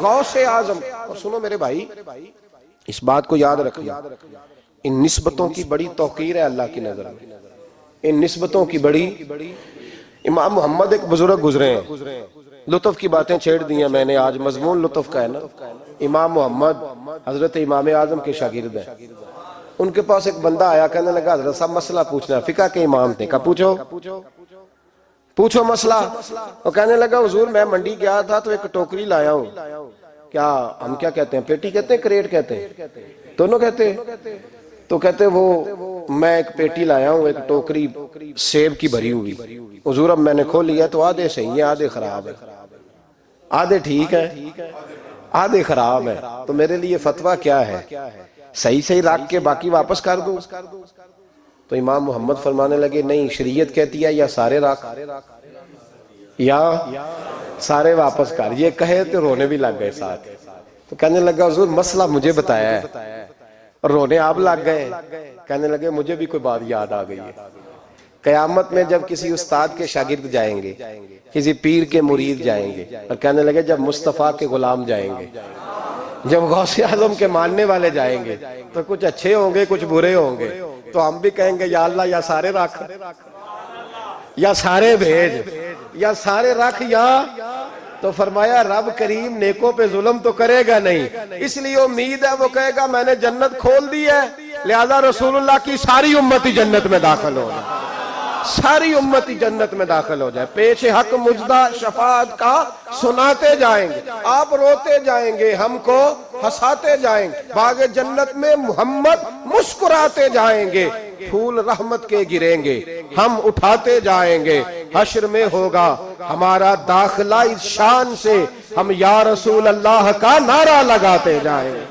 غوث اعظم۔ اور سنو میرے بھائی اس بات کو یاد رکھنا، ان نسبتوں کی بڑی توقیر ہے اللہ کی نظر میں، ان نسبتوں کی بڑی۔ امام محمد ایک بزرگ گزرے ہیں، لطف کی باتیں چھیڑ دی ہیں میں نے، آج مضمون لطف کا ہے نا۔ امام محمد حضرت امام اعظم کے شاگرد ہیں، ان کے پاس ایک بندہ آیا کہنے لگا حضرت صاحب مسئلہ پوچھنا، فقہ کے امام تھے، کہا پوچھو مسئلہ۔ وہ کہنے لگا حضور میں منڈی گیا تھا تو ایک ٹوکری لایا ہوں، کیا ہم کیا کہتے ہیں، پیٹی کہتے ہیں کریٹ کہتے ہیں، دونوں کہتے ہیں؟ تو کہتے وہ میں ایک پیٹی لایا ہوں، ایک ٹوکری سیب کی بھری ہوئی، حضور اب میں نے کھول لیا تو آدھے صحیح ہیں آدھے خراب ہیں، آدھے ٹھیک ہیں آدھے خراب ہیں، تو میرے لیے فتویٰ کیا ہے، صحیح رکھ کے باقی واپس کر دوں؟ تو امام محمد فرمانے لگے نہیں، شریعت کہتی ہے یا سارے رکھ یا سارے واپس کر۔ یہ کہے تو رونے بھی لگ گئے ساتھ، تو کہنے لگا حضور مسئلہ مجھے بتایا ہے، اور رونے آپ لگ گئے۔ کہنے لگے مجھے بھی کوئی بات یاد آ گئی ہے، قیامت میں جب کسی استاد کے شاگرد جائیں گے، کسی پیر کے مرید جائیں گے، اور کہنے لگے جب مصطفیٰ کے غلام جائیں گے، جب غوث اعظم کے ماننے والے جائیں گے تو کچھ اچھے ہوں گے کچھ برے ہوں گے، تو ہم بھی کہیں گے یا اللہ یا سارے رکھ یا سارے بھیج یا سارے رکھ یا۔ تو فرمایا رب کریم نیکوں پہ ظلم تو کرے گا نہیں، اس لیے امید ہے وہ کہے گا میں نے جنت کھول دی ہے، لہذا رسول اللہ کی ساری امتی جنت میں داخل ہو جائے، ساری امتی جنت میں داخل ہو جائے، پیش حق مجدہ شفاعت کا سناتے جائیں گے، آپ روتے جائیں گے ہم کو ہنساتے جائیں گے، باغ جنت میں محمد مسکراتے جائیں گے، پھول رحمت کے گریں گے ہم اٹھاتے جائیں گے، حشر میں ہوگا ہمارا داخلہ اس شان سے ہم یا رسول اللہ کا نعرہ لگاتے جائیں گے،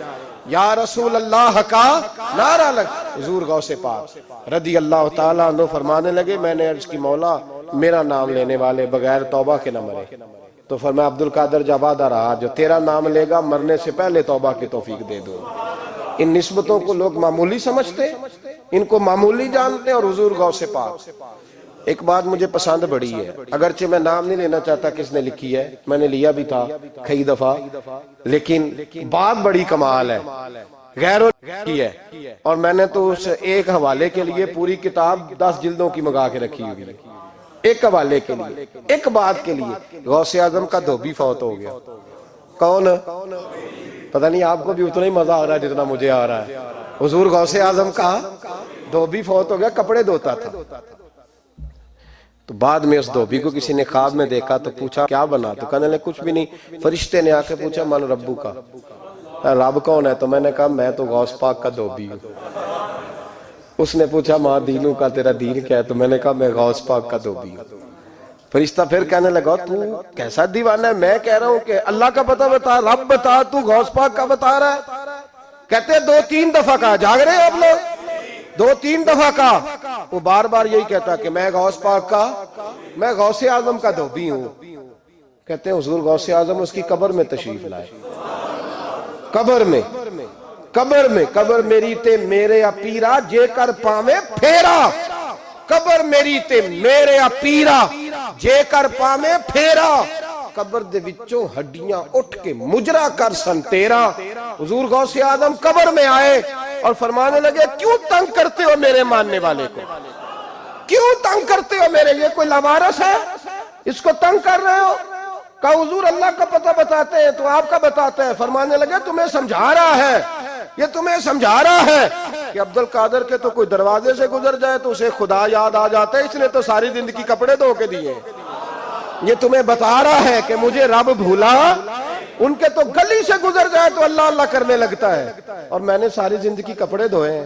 یا رسول اللہ کا نعرہ حضور غوث پاک رضی اللہ تعالیٰ عنہ فرمانے لگے میں نے عرض کی مولا میرا نام لینے والے بغیر توبہ کے نہ مرے، تو فرمایا عبد القادر جب وعدہ رہا جو تیرا نام لے گا مرنے سے پہلے توبہ کی توفیق دے دوں۔ ان نسبتوں کو لوگ معمولی سمجھتے، ان کو معمولی جانتے، اور حضور غوث پاک۔ ایک بات مجھے پسند بڑی ہے، اگرچہ میں نام نہیں لینا چاہتا کس نے لکھی ہے، میں نے لیا بھی تھا کئی دفعہ، لیکن بات بڑی کمال ہے، غیروں کی ہے، اور میں نے تو اس ایک حوالے کے لیے پوری کتاب 10 جلدوں کی منگا کے رکھی ہوئی ہے، ایک حوالے کے لیے، ایک بات کے لیے غوث اعظم کا دھوبی فوت ہو گیا. کون؟ پتہ نہیں آپ کو بھی اتنا ہی مزہ آ رہا ہے جتنا مجھے آ رہا ہے. حضور غوث اعظم کا دھوبی فوت ہو گیا، کپڑے دھوتا تھا. تو بعد میں اس دھوبی کو کسی نے خواب میں دیکھا تو پوچھا کیا بنا؟ تو کہنے لگے کچھ بھی نہیں. فرشتے نے آ کے پوچھا من ربو کا، رب کون ہے؟ تو میں نے کہا میں تو غوث پاک کا دھوبی ہوں. اس نے پوچھا ماں دینوں کا، تیرا دین کیا ہے؟ تو میں نے کہا میں غوث پاک کا دھوبی ہوں. فرشتہ پھر کہنے لگا تو کیسا دیوانہ ہے، میں کہہ رہا ہوں کہ اللہ کا پتہ بتا، رب بتا، تو غوث پاک کا بتا رہا ہے. کہتے 2-3 دفعہ کہا، جاگ رہے ہیں آپ لوگ؟ 2-3 دفعہ کہا. وہ بار بار یہی کہتا کہ میں غوث پاک کا، میں غوث اعظم کا دھوبی ہوں. کہتے ہیں حضور غوث اعظم اس کی قبر میں تشریف لائے. قبر میری تے میرے اپیرا جے کر پاوے پھیرا. قبر میری تے میرے اپیرا جے کر پاوے پھیرا. قبر دے وچوں ہڈیاں اٹھ کے مجرا کر سن تیرا. حضور غوث اعظم قبر میں آئے اور فرمانے لگے کیوں تنگ کرتے ہو میرے ماننے والے کو؟ کیوں تنگ کرتے ہو میرے؟ یہ کوئی لوارث ہے، اس کو تنگ کر رہے ہو؟ کہا حضور اللہ کا پتہ بتاتے ہیں تو آپ کا بتاتے ہیں. فرمانے لگے تمہیں سمجھا رہا ہے، یہ تمہیں سمجھا رہا ہے کہ عبد القادر کے تو کوئی دروازے سے گزر جائے تو اسے خدا یاد آ جاتا ہے، اس نے تو ساری زندگی کپڑے دھو کے دیے. یہ تمہیں بتا رہا ہے کہ مجھے رب بھولا، ان کے تو گلی سے گزر جائے تو اللہ اللہ کرنے لگتا ہے، اور میں نے ساری زندگی کپڑے دھوئے ہیں،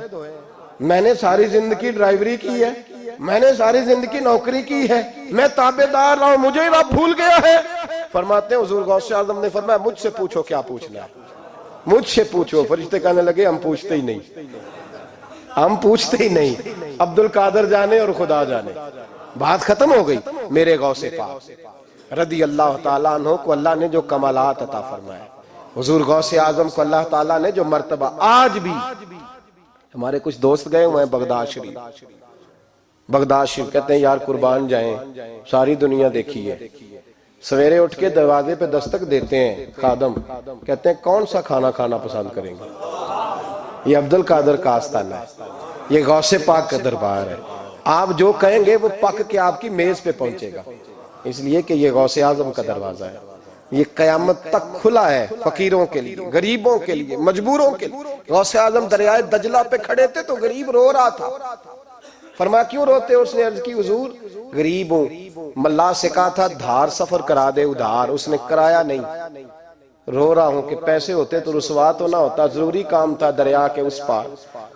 میں نے ساری زندگی ڈرائیوری کی ہے، میں نے ساری زندگی نوکری کی ہے، میں تابعدار رہا ہوں، مجھے رب بھول گیا ہے. فرماتے ہیں حضور غوث اعظم نے فرمایا مجھ سے پوچھو کیا پوچھنا ہے، مجھ سے پوچھو. فرشتے کہنے لگے ہم پوچھتے ہی نہیں، ہم پوچھتے ہی نہیں، عبد القادر جانے اور خدا جانے. بات ختم ہو گئی. میرے غوث پاک رضی اللہ تعالیٰ عنہ کو اللہ نے جو کمالات عطا فرمائے، حضور غوث اعظم کو اللہ تعالیٰ نے جو مرتبہ، آج بھی ہمارے کچھ دوست گئے ہوئے ہیں بغداد شریف. بغداد شریف کہتے ہیں یار قربان جائیں، ساری دنیا دیکھی ہے. سویرے اٹھ کے دروازے پہ دستک دیتے ہیں خادم، کہتے ہیں کون سا کھانا کھانا پسند کریں گے؟ یہ عبد القادر کا آستانہ ہے، یہ غوث پاک کا دربار ہے. آپ جو کہیں گے وہ پک کے آپ کی میز پہ پہنچے گا، اس لیے کہ یہ غوث اعظم کا دروازہ ہے. یہ قیامت تک کھلا ہے فقیروں کے لیے، غریبوں کے لیے، مجبوروں کے لیے. غوث اعظم دریائے دجلہ پہ کھڑے تھے تو غریب رو رہا تھا. فرمایا کیوں روتے ہو؟ اس نے عرض کی حضور غریب ہوں، ملا سے کہا تھا دھار سفر کرا دے ادھار، اس نے کرایا نہیں، رو رہا ہوں کہ پیسے ہوتے تو رسوا تو نہ ہوتا، ضروری کام تھا دریا کے اس پار.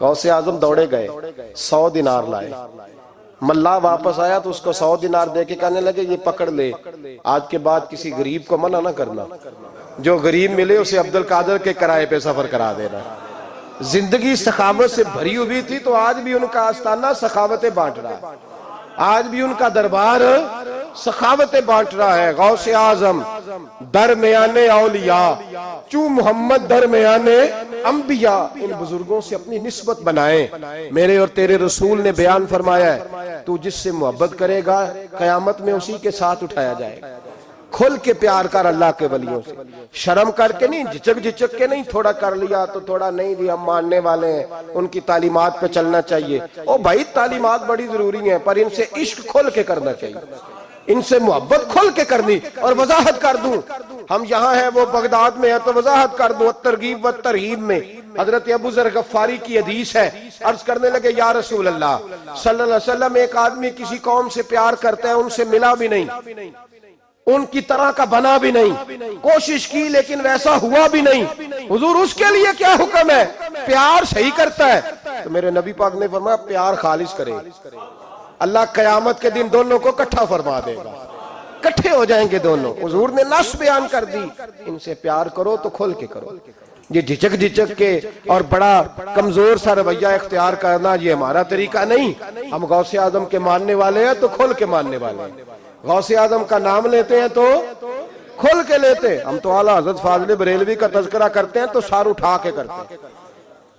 غوث اعظم دوڑے گئے، 100 دینار لائے. ملا واپس آیا تو اس کو 100 دینار دے کے کہنے لگے یہ پکڑ لے، آج کے بعد کسی غریب کو منع نہ کرنا، جو غریب ملے اسے عبد القادر کے کرائے پہ سفر کرا دینا. زندگی سخاوت سے بھری ہوئی تھی تو آج بھی ان کا آستانہ سخاوتیں بانٹ رہا ہے، آج بھی ان کا دربار سخاوتیں بانٹ رہا ہے. غوث اعظم درمیان اولیاء، چوں محمد درمیان انبیاء، ان بزرگوں سے اپنی نسبت بنائیں. میرے اور تیرے رسول نے بیان فرمایا ہے تو جس سے محبت کرے گا قیامت میں اسی کے ساتھ اٹھایا جائے گا. کھل کے پیار کر اللہ کے ولیوں سے، شرم کر کے نہیں، جھچک کے نہیں، تھوڑا کر لیا تو تھوڑا نہیں جی ہم ماننے والے ہیں، ان کی تعلیمات پہ چلنا چاہیے. او بھائی تعلیمات بڑی ضروری ہیں پر ان سے عشق کھل کے کرنا چاہیے، ان سے محبت کھل کے کرنی. اور وضاحت کر دوں، ہم یہاں ہیں وہ بغداد میں ہیں تو وضاحت کر دوں. ترغیب و ترہیب میں حضرت ابو ذر غفاری کی حدیث ہے، عرض کرنے لگے یا رسول اللہ صلی اللہ علیہ وسلم ایک آدمی کسی قوم سے پیار کرتا ہے، ان سے ملا بھی نہیں، ان کی طرح کا بنا بھی نہیں، کوشش کی لیکن ویسا ہوا بھی نہیں، حضور اس کے لیے کیا حکم ہے؟ پیار صحیح کرتا ہے. تو میرے نبی پاک نے فرمایا پیار خالص کرے، اللہ قیامت کے دن دونوں کو اکٹھا فرما دے گا، اکٹھے ہو جائیں گے دونوں. حضور نے نص بیان کر دی، ان سے پیار کرو تو کھل کے کرو. یہ جھچک کے اور بڑا کمزور سا رویہ اختیار کرنا یہ ہمارا طریقہ نہیں. ہم غوث اعظم کے ماننے والے ہیں تو کھل کے ماننے والے ہیں، غوث اعظم کا نام لیتے ہیں تو کھل کے لیتے. ہم تو اعلیٰ حضرت فاضل بریلوی کا تذکرہ کرتے ہیں تو سار اٹھا کے کرتے ہیں.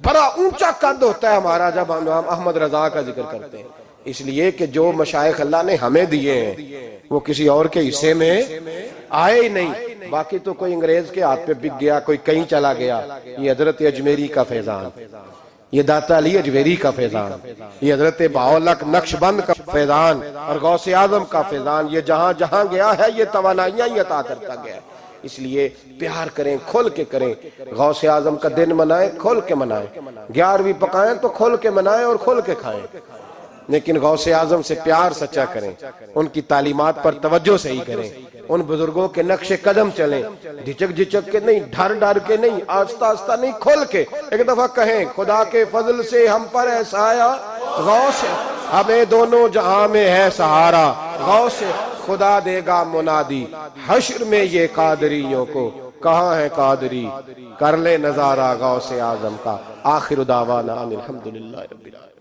بڑا اونچا قد ہوتا ہے ہمارا جب ہم احمد رضا کا ذکر کرتے ہیں، اس لیے کہ جو مشائخ اللہ نے ہمیں دیے ہیں وہ کسی اور کے حصے میں آئے ہی نہیں. باقی تو کوئی انگریز کے ہاتھ پہ بک گیا، کوئی کہیں چلا گیا. یہ حضرت اجمیری کا فیضان، یہ داتا علی اجویری کا فیضان، یہ حضرت بہاءاللہ نقشبند کا فیضان اور غوث اعظم کا فیضان، یہ جہاں جہاں گیا ہے یہ توانائیاں ہی عطا کرتا گیا ہے۔ اس لیے پیار کریں، کھول کے کریں، غوث اعظم کا دن منائیں، کھول کے منائیں، 11ویں پکائیں تو کھول کے منائیں اور کھول کے کھائیں، لیکن غوث اعظم سے پیار سچا کریں، ان کی تعلیمات پر توجہ صحیح کریں، ان بزرگوں کے نقش قدم چلیں، جھچک جھچک کے نہیں، ڈر ڈر کے نہیں، آہستہ آہستہ نہیں، کھول کے ایک دفعہ کہیں خدا کے فضل سے ہم پر ہے سایہ غوث، ہمیں دونوں جہاں میں ہے سہارا غوث، خدا دے گا منادی حشر میں یہ قادریوں کو، کہاں ہے قادری، کر لے نظارہ غوث اعظم کا۔ آخر دعوانا الحمدللہ رب العالمین۔